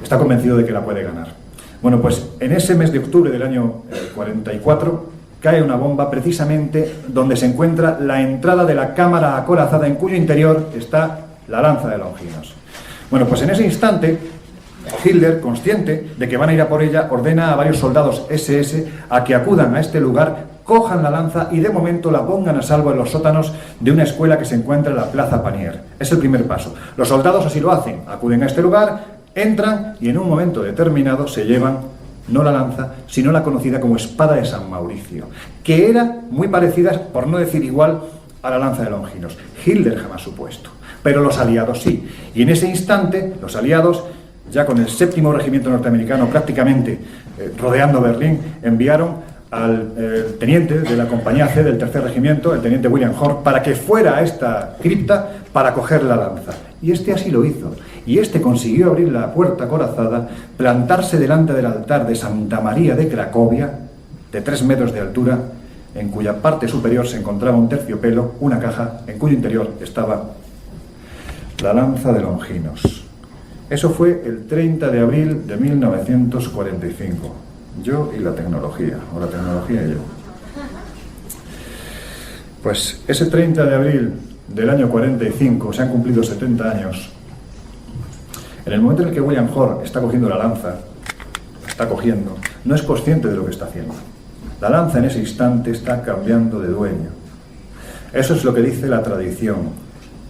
está convencido de que la puede ganar. Bueno, pues en ese mes de octubre del año 44 cae una bomba precisamente donde se encuentra la entrada de la cámara acorazada, en cuyo interior está la lanza de Longinos. Bueno, pues en ese instante Hitler, consciente de que van a ir a por ella, ordena a varios soldados SS a que acudan a este lugar, cojan la lanza y de momento la pongan a salvo en los sótanos de una escuela que se encuentra en la Plaza Panier. Es el primer paso. Los soldados así lo hacen, acuden a este lugar, entran y en un momento determinado se llevan no la lanza, sino la conocida como espada de San Mauricio, que era muy parecida, por no decir igual, a la lanza de Longinos. Hitler jamás supuesto, pero los aliados sí. Y en ese instante, los aliados, ya con el 7º regimiento norteamericano prácticamente rodeando Berlín, enviaron al teniente de la compañía C del 3er regimiento, el teniente William Hort, para que fuera a esta cripta para coger la lanza. Y este así lo hizo. Y este consiguió abrir la puerta acorazada, plantarse delante del altar de Santa María de Cracovia, de 3 metros de altura, en cuya parte superior se encontraba un terciopelo, una caja, en cuyo interior estaba la lanza de Longinos. Eso fue el 30 de abril de 1945. Yo y la tecnología, o la tecnología y yo. Pues ese 30 de abril del año 45, se han cumplido 70 años. En el momento en el que William Hort está cogiendo la lanza, no es consciente de lo que está haciendo. La lanza en ese instante está cambiando de dueño. Eso es lo que dice la tradición.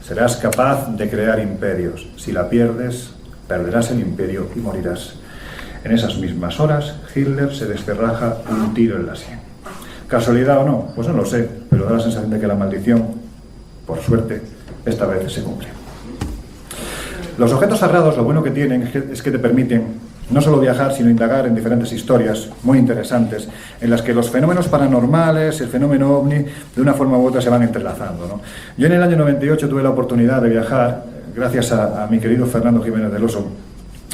Serás capaz de crear imperios. Si la pierdes, perderás el imperio y morirás. En esas mismas horas, Hitler se descerraja un tiro en la sien. ¿Casualidad o no? Pues no lo sé, pero da la sensación de que la maldición, por suerte, esta vez se cumple. Los objetos sagrados, lo bueno que tienen es que te permiten no solo viajar, sino indagar en diferentes historias muy interesantes, en las que los fenómenos paranormales, el fenómeno ovni, de una forma u otra se van entrelazando, ¿no? Yo en el año 98 tuve la oportunidad de viajar, gracias a mi querido Fernando Jiménez del Oso,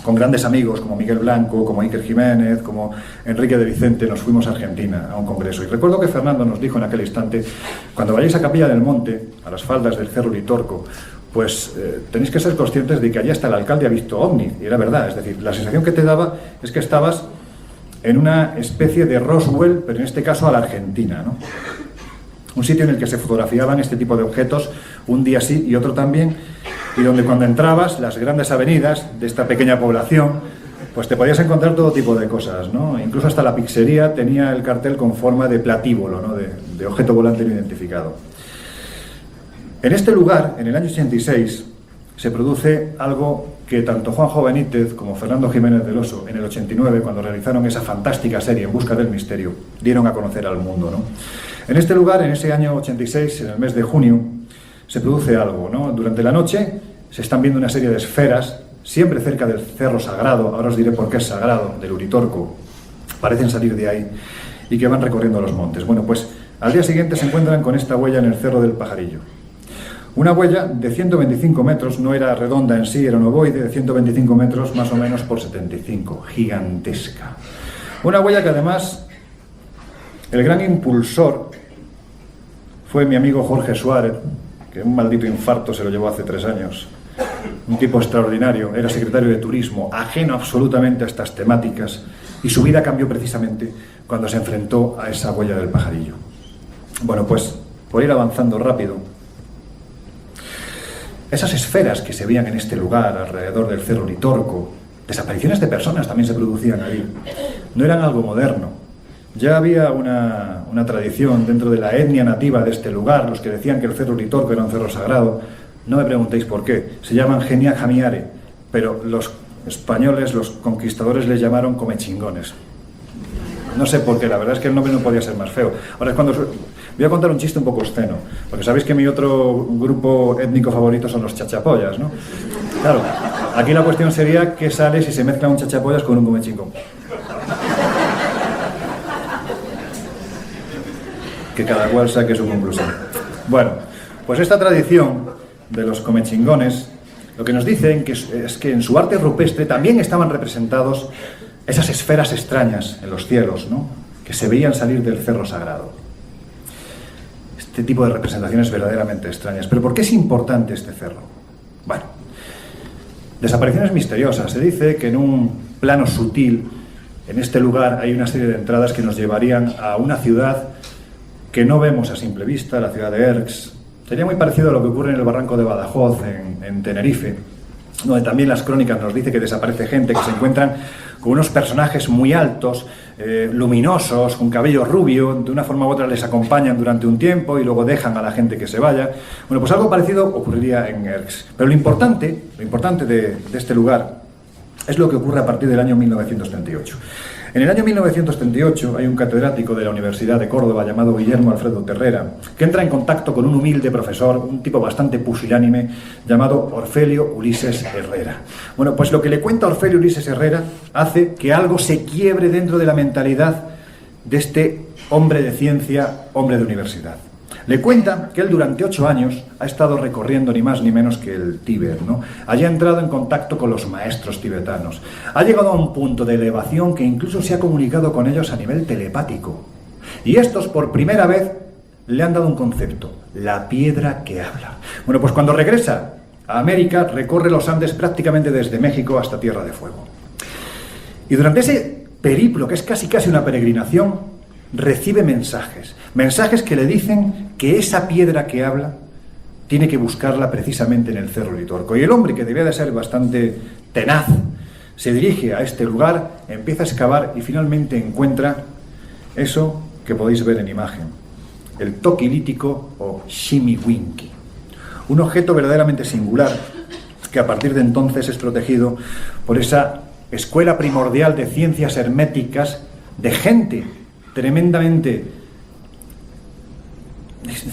con grandes amigos como Miguel Blanco, como Iker Jiménez, como Enrique de Vicente. Nos fuimos a Argentina a un congreso. Y recuerdo que Fernando nos dijo en aquel instante: cuando vayáis a Capilla del Monte, a las faldas del Cerro Uritorco, pues tenéis que ser conscientes de que allí hasta el alcalde ha visto ovni. Y era verdad, es decir, la sensación que te daba es que estabas en una especie de Roswell, pero en este caso a la Argentina, ¿no? Un sitio en el que se fotografiaban este tipo de objetos un día sí y otro también, y donde cuando entrabas, las grandes avenidas de esta pequeña población, pues te podías encontrar todo tipo de cosas, ¿no? Incluso hasta la pizzería tenía el cartel con forma de platíbulo, ¿no? De objeto volante no identificado. En este lugar, en el año 86, se produce algo que tanto Juanjo Benítez como Fernando Jiménez del Oso, en el 89, cuando realizaron esa fantástica serie En busca del misterio, dieron a conocer al mundo, ¿no? En este lugar, en ese año 86, en el mes de junio, se produce algo, ¿no? Durante la noche se están viendo una serie de esferas, siempre cerca del Cerro Sagrado, ahora os diré por qué es sagrado, del Uritorco, parecen salir de ahí, y que van recorriendo los montes. Bueno, pues al día siguiente se encuentran con esta huella en el Cerro del Pajarillo. Una huella de 125 metros, no era redonda en sí, era un ovoide de 125 metros más o menos por 75, gigantesca. Una huella que además el gran impulsor fue mi amigo Jorge Suárez, que un maldito infarto se lo llevó hace 3 años. Un tipo extraordinario, era secretario de Turismo, ajeno absolutamente a estas temáticas, y su vida cambió precisamente cuando se enfrentó a esa huella del pajarillo. Bueno, pues por ir avanzando rápido, esas esferas que se veían en este lugar, alrededor del Cerro Uritorco, desapariciones de personas también se producían ahí, no eran algo moderno. Ya había una tradición dentro de la etnia nativa de este lugar, los que decían que el Cerro Uritorco era un cerro sagrado. No me preguntéis por qué, se llaman Genia Jamiare, pero los españoles, los conquistadores, les llamaron comechingones. No sé por qué, la verdad es que el nombre no podía ser más feo. Ahora es cuando... Voy a contar un chiste un poco obsceno, porque sabéis que mi otro grupo étnico favorito son los chachapollas, ¿no? Claro, aquí la cuestión sería qué sale si se mezcla un chachapollas con un comechingón. Que cada cual saque su conclusión. Bueno, pues esta tradición de los comechingones, lo que nos dicen es que en su arte rupestre también estaban representados esas esferas extrañas en los cielos, ¿no? Que se veían salir del cerro sagrado. Este tipo de representaciones verdaderamente extrañas. ¿Pero por qué es importante este cerro? Bueno, desapariciones misteriosas. Se dice que en un plano sutil, en este lugar hay una serie de entradas que nos llevarían a una ciudad que no vemos a simple vista, la ciudad de Erx. Sería muy parecido a lo que ocurre en el barranco de Badajoz, en Tenerife, donde también las crónicas nos dice que desaparece gente, que se encuentran con unos personajes muy altos, luminosos, con cabello rubio, de una forma u otra les acompañan durante un tiempo y luego dejan a la gente que se vaya. Bueno, pues algo parecido ocurriría en Erx. Pero lo importante de este lugar es lo que ocurre a partir del año 1938. En el año 1938 hay un catedrático de la Universidad de Córdoba llamado Guillermo Alfredo Terrera, que entra en contacto con un humilde profesor, un tipo bastante pusilánime, llamado Orfelio Ulises Herrera. Bueno, pues lo que le cuenta Orfelio Ulises Herrera hace que algo se quiebre dentro de la mentalidad de este hombre de ciencia, hombre de universidad. Le cuenta que él durante 8 años ha estado recorriendo ni más ni menos que el Tíbet, ¿no? Allí ha entrado en contacto con los maestros tibetanos. Ha llegado a un punto de elevación que incluso se ha comunicado con ellos a nivel telepático. Y estos, por primera vez, le han dado un concepto: la piedra que habla. Bueno, pues cuando regresa a América, recorre los Andes prácticamente desde México hasta Tierra de Fuego. Y durante ese periplo, que es casi una peregrinación, recibe mensajes que le dicen que esa piedra que habla tiene que buscarla precisamente en el Cerro Uritorco. Y el hombre, que debía de ser bastante tenaz, se dirige a este lugar, empieza a excavar y finalmente encuentra eso que podéis ver en imagen: el toque lítico o Shimiwinki, un objeto verdaderamente singular que a partir de entonces es protegido por esa escuela primordial de ciencias herméticas de gente tremendamente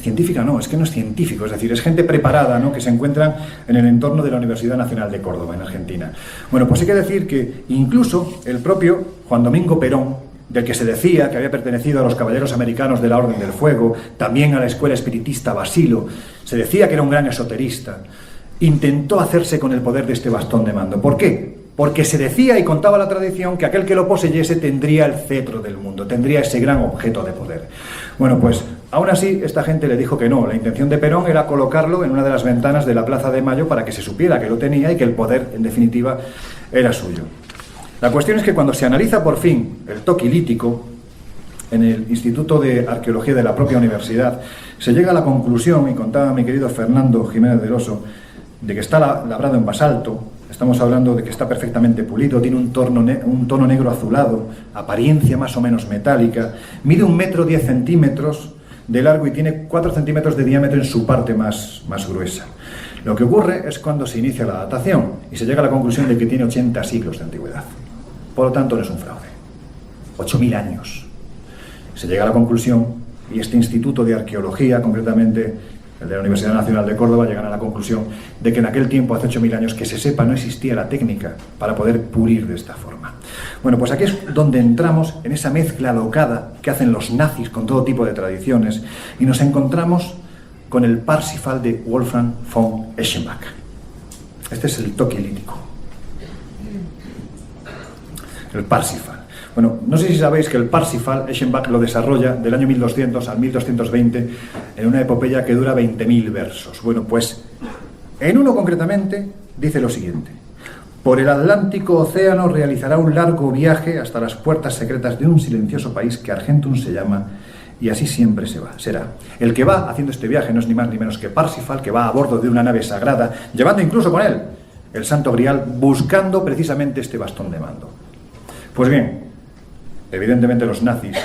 científica. No, es que no es científico, es decir, es gente preparada, ¿no?, que se encuentran en el entorno de la Universidad Nacional de Córdoba, en Argentina. Bueno, pues hay que decir que incluso el propio Juan Domingo Perón, del que se decía que había pertenecido a los caballeros americanos de la Orden del Fuego, también a la escuela espiritista Basilo, se decía que era un gran esoterista, intentó hacerse con el poder de este bastón de mando. ¿Por qué? Porque se decía y contaba la tradición que aquel que lo poseyese tendría el cetro del mundo, tendría ese gran objeto de poder. Bueno, pues aún así esta gente le dijo que no. La intención de Perón era colocarlo en una de las ventanas de la Plaza de Mayo para que se supiera que lo tenía y que el poder, en definitiva, era suyo. La cuestión es que cuando se analiza por fin el toque lítico en el Instituto de Arqueología de la propia universidad, se llega a la conclusión, y contaba mi querido Fernando Jiménez del Oso, de que está labrado en basalto. Estamos hablando de que está perfectamente pulido, tiene un tono negro azulado, apariencia más o menos metálica, mide 1,10 m de largo y tiene 4 centímetros de diámetro en su parte más gruesa. Lo que ocurre es cuando se inicia la datación y se llega a la conclusión de que tiene 80 siglos de antigüedad. Por lo tanto, no es un fraude. 8.000 años. Se llega a la conclusión, y este Instituto de Arqueología, concretamente el de la Universidad Nacional de Córdoba, llegan a la conclusión de que en aquel tiempo, hace 8.000 años, que se sepa, no existía la técnica para poder pulir de esta forma. Bueno, pues aquí es donde entramos en esa mezcla alocada que hacen los nazis con todo tipo de tradiciones, y nos encontramos con el Parsifal de Wolfram von Eschenbach. Este es el toque lítico. El Parsifal. Bueno, no sé si sabéis que el Parsifal, Eschenbach lo desarrolla del año 1200 al 1220 en una epopeya que dura 20.000 versos. Bueno, pues en uno concretamente dice lo siguiente: por el Atlántico Océano realizará un largo viaje hasta las puertas secretas de un silencioso país que Argentum se llama, y así siempre será. El que va haciendo este viaje no es ni más ni menos que Parsifal, que va a bordo de una nave sagrada, llevando incluso con él el Santo Grial, buscando precisamente este bastón de mando. Pues bien, evidentemente los nazis,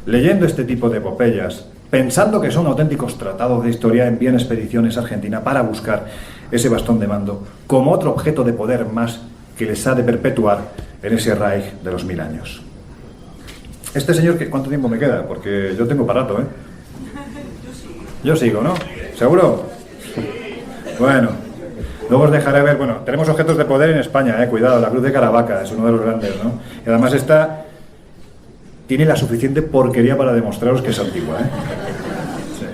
leyendo este tipo de epopeyas, pensando que son auténticos tratados de historia, envían expediciones a Argentina para buscar ese bastón de mando como otro objeto de poder más que les ha de perpetuar en ese Reich de los 1000 años. Este señor, ¿cuánto tiempo me queda? Porque yo tengo para rato, ¿eh? Yo sigo, ¿no? ¿Seguro? Bueno, luego os dejaré ver. Bueno, tenemos objetos de poder en España, cuidado, la Cruz de Caravaca es uno de los grandes, ¿no? Y además tiene la suficiente porquería para demostraros que es antigua, ¿eh? Sí.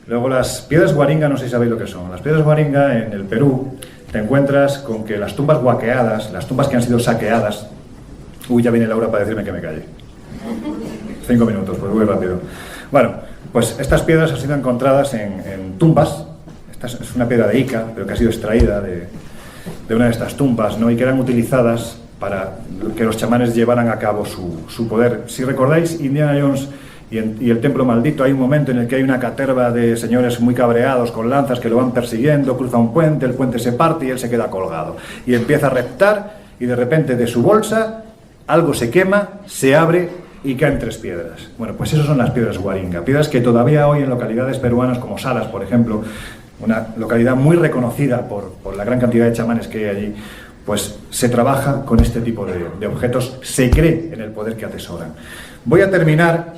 Luego las piedras Huaringa, no sé si sabéis lo que son. Las piedras Huaringa en el Perú te encuentras con que las tumbas huaqueadas, las tumbas que han sido saqueadas... Uy, ya viene Laura para decirme que me calle. 5 minutos, pues voy rápido. Bueno, pues estas piedras han sido encontradas en tumbas. Esta es una piedra de Ica, pero que ha sido extraída de una de estas tumbas, ¿no? Y que eran utilizadas para que los chamanes llevaran a cabo su poder. Si recordáis Indiana Jones y el templo maldito, hay un momento en el que hay una caterva de señores muy cabreados con lanzas que lo van persiguiendo, cruza un puente, el puente se parte y él se queda colgado. Y empieza a reptar y de repente de su bolsa algo se quema, se abre y caen 3 piedras. Bueno, pues esas son las piedras Huaringa, piedras que todavía hoy en localidades peruanas como Salas, por ejemplo, una localidad muy reconocida por la gran cantidad de chamanes que hay allí, pues se trabaja con este tipo de objetos, se cree en el poder que atesoran. Voy a terminar,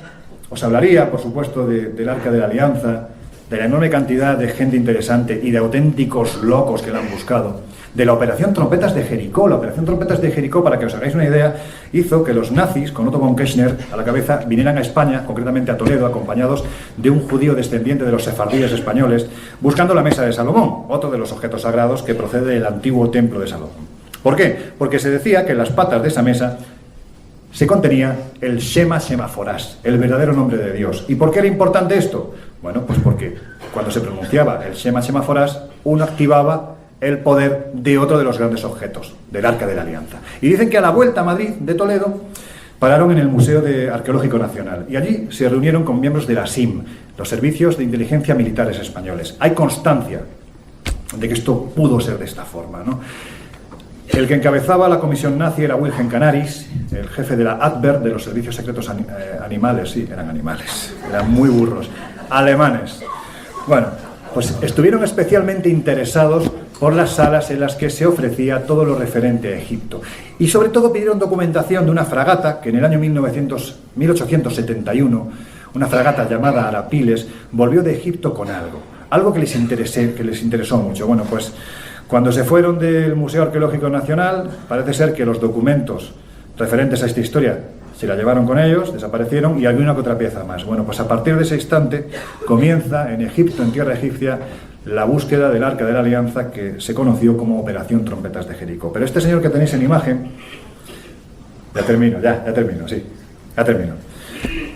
os hablaría, por supuesto, del Arca de la Alianza, de la enorme cantidad de gente interesante y de auténticos locos que la han buscado, de la Operación Trompetas de Jericó. La Operación Trompetas de Jericó, para que os hagáis una idea, hizo que los nazis, con Otto von Kirchner a la cabeza, vinieran a España, concretamente a Toledo, acompañados de un judío descendiente de los sefardíes españoles, buscando la Mesa de Salomón, otro de los objetos sagrados que procede del antiguo templo de Salomón. ¿Por qué? Porque se decía que en las patas de esa mesa se contenía el Shema Semaphorás, el verdadero nombre de Dios. ¿Y por qué era importante esto? Bueno, pues porque cuando se pronunciaba el Shema Semaphorás, uno activaba el poder de otro de los grandes objetos, del Arca de la Alianza. Y dicen que a la vuelta a Madrid, de Toledo, pararon en el Museo Arqueológico Nacional y allí se reunieron con miembros de la SIM, los servicios de inteligencia militares españoles. Hay constancia de que esto pudo ser de esta forma, ¿no? El que encabezaba la comisión nazi era Wilhelm Canaris, el jefe de la Abwehr, de los servicios secretos animales. Sí, eran animales, eran muy burros, alemanes. Bueno, pues estuvieron especialmente interesados por las salas en las que se ofrecía todo lo referente a Egipto. Y sobre todo pidieron documentación de una fragata que en el año 1871, una fragata llamada Arapiles, volvió de Egipto con algo que les interesó mucho. Bueno, pues cuando se fueron del Museo Arqueológico Nacional, parece ser que los documentos referentes a esta historia se la llevaron con ellos, desaparecieron y había una que otra pieza más. Bueno, pues a partir de ese instante comienza en Egipto, en tierra egipcia, la búsqueda del Arca de la Alianza, que se conoció como Operación Trompetas de Jericó. Pero este señor que tenéis en imagen, ya termino.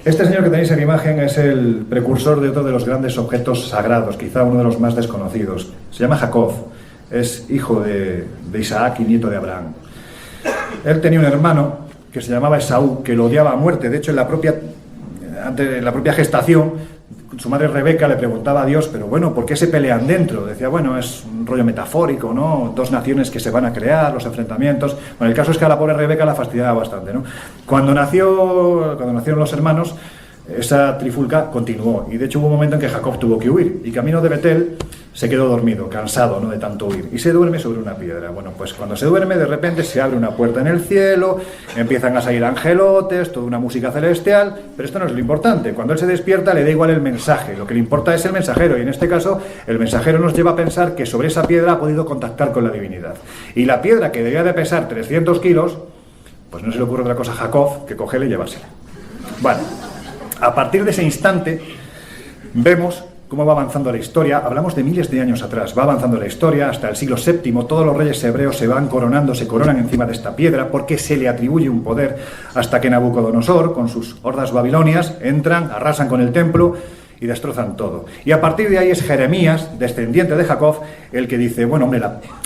Este señor que tenéis en imagen es el precursor de otro de los grandes objetos sagrados, quizá uno de los más desconocidos. Se llama Jacob, es hijo de Isaac y nieto de Abraham. Él tenía un hermano que se llamaba Esaú, que lo odiaba a muerte. De hecho, en la propia gestación, su madre Rebeca le preguntaba a Dios, pero bueno, ¿por qué se pelean dentro? Decía, bueno, es un rollo metafórico, ¿no? Dos naciones que se van a crear, los enfrentamientos. Bueno, el caso es que a la pobre Rebeca la fastidiaba bastante, ¿no? Cuando nacieron los hermanos, esa trifulca continuó. Y de hecho hubo un momento en que Jacob tuvo que huir. Y camino de Betel se quedó dormido, cansado, ¿no?, de tanto huir. Y se duerme sobre una piedra. Bueno, pues cuando se duerme, de repente se abre una puerta en el cielo, empiezan a salir angelotes, toda una música celestial. Pero esto no es lo importante. Cuando él se despierta, le da igual el mensaje. Lo que le importa es el mensajero. Y en este caso, el mensajero nos lleva a pensar que sobre esa piedra ha podido contactar con la divinidad. Y la piedra, que debía de pesar 300 kilos, pues no se le ocurre otra cosa a Jacob que cogerla y llevársela. Bueno, a partir de ese instante vemos cómo va avanzando la historia. Hablamos de miles de años atrás. Va avanzando la historia hasta el siglo VII. Todos los reyes hebreos se van coronando, se coronan encima de esta piedra porque se le atribuye un poder, hasta que Nabucodonosor, con sus hordas babilonias, entran, arrasan con el templo y destrozan todo. Y a partir de ahí es Jeremías, descendiente de Jacob, el que dice, bueno, hombre,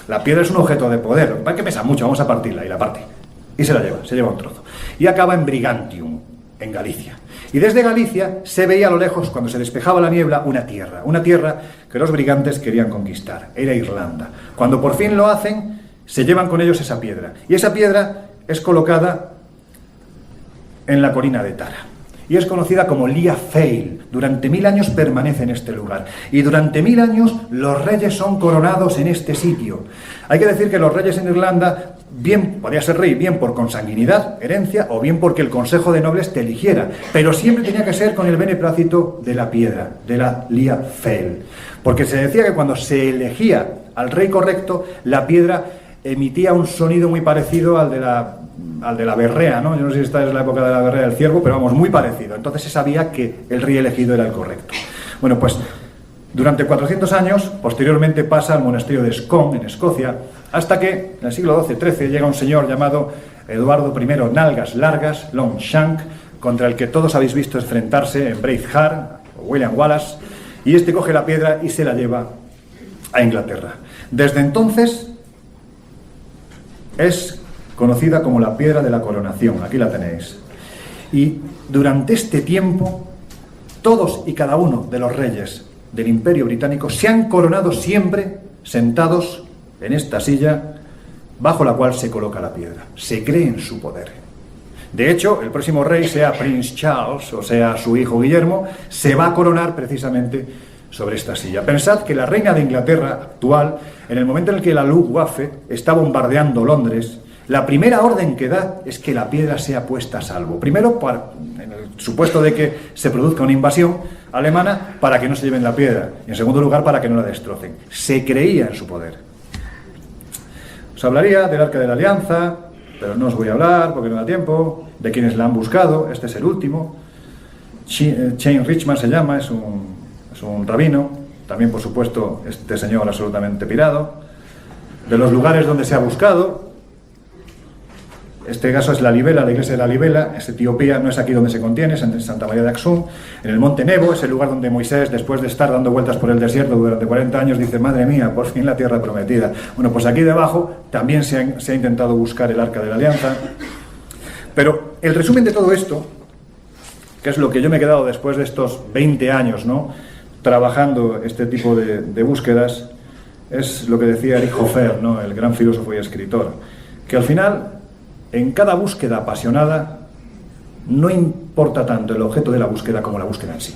la piedra es un objeto de poder, ¿para qué pesa mucho? Vamos a partirla. Y la parte. Y se lleva un trozo. Y acaba en Brigantium, en Galicia. Y desde Galicia se veía a lo lejos, cuando se despejaba la niebla, una tierra que los brigantes querían conquistar. Era Irlanda. Cuando por fin lo hacen, se llevan con ellos esa piedra. Y esa piedra es colocada en la colina de Tara. Y es conocida como Lia Fail. Durante 1000 años permanece en este lugar. Y durante 1000 años los reyes son coronados en este sitio. Hay que decir que los reyes en Irlanda, bien podía ser rey, bien por consanguinidad, herencia, o bien porque el Consejo de Nobles te eligiera. Pero siempre tenía que ser con el beneplácito de la piedra, de la Lia Fail. Porque se decía que cuando se elegía al rey correcto, la piedra emitía un sonido muy parecido al de la berrea, ¿no? Yo no sé si esta es la época de la berrea del ciervo, pero vamos, muy parecido. Entonces se sabía que el rey elegido era el correcto. Bueno, pues durante 400 años, posteriormente pasa al monasterio de Scone, en Escocia, hasta que en el siglo XII-XIII llega un señor llamado Eduardo I Nalgas Largas, Longshank, contra el que todos habéis visto enfrentarse en Braveheart, o William Wallace, y este coge la piedra y se la lleva a Inglaterra. Desde entonces es conocida como la piedra de la coronación. Aquí la tenéis. Y durante este tiempo, todos y cada uno de los reyes del Imperio Británico se han coronado siempre sentados en esta silla bajo la cual se coloca la piedra. Se cree en su poder. De hecho, el próximo rey, sea Prince Charles o sea su hijo Guillermo, se va a coronar precisamente sobre esta silla. Pensad que la reina de Inglaterra actual, en el momento en el que la Luftwaffe está bombardeando Londres, la primera orden que da es que la piedra sea puesta a salvo. Primero, en el supuesto de que se produzca una invasión alemana, para que no se lleven la piedra. Y en segundo lugar, para que no la destrocen. Se creía en su poder. Os hablaría del Arca de la Alianza, pero no os voy a hablar porque no da tiempo. De quienes la han buscado, este es el último. Chaim Richman se llama, es un rabino. También, por supuesto, este señor absolutamente pirado. De los lugares donde se ha buscado, este caso es la Libela, la iglesia de la Libela, es Etiopía, no es aquí donde se contiene, es en Santa María de Aksum, en el monte Nebo, es el lugar donde Moisés, después de estar dando vueltas por el desierto durante 40 años, dice, madre mía, por fin la tierra prometida. Bueno, pues aquí debajo también se ha intentado buscar el Arca de la Alianza. Pero el resumen de todo esto, que es lo que yo me he quedado después de estos 20 años, ¿no?, trabajando este tipo de búsquedas, es lo que decía Eric Hoffer, ¿no?, el gran filósofo y escritor, que al final, en cada búsqueda apasionada, no importa tanto el objeto de la búsqueda como la búsqueda en sí.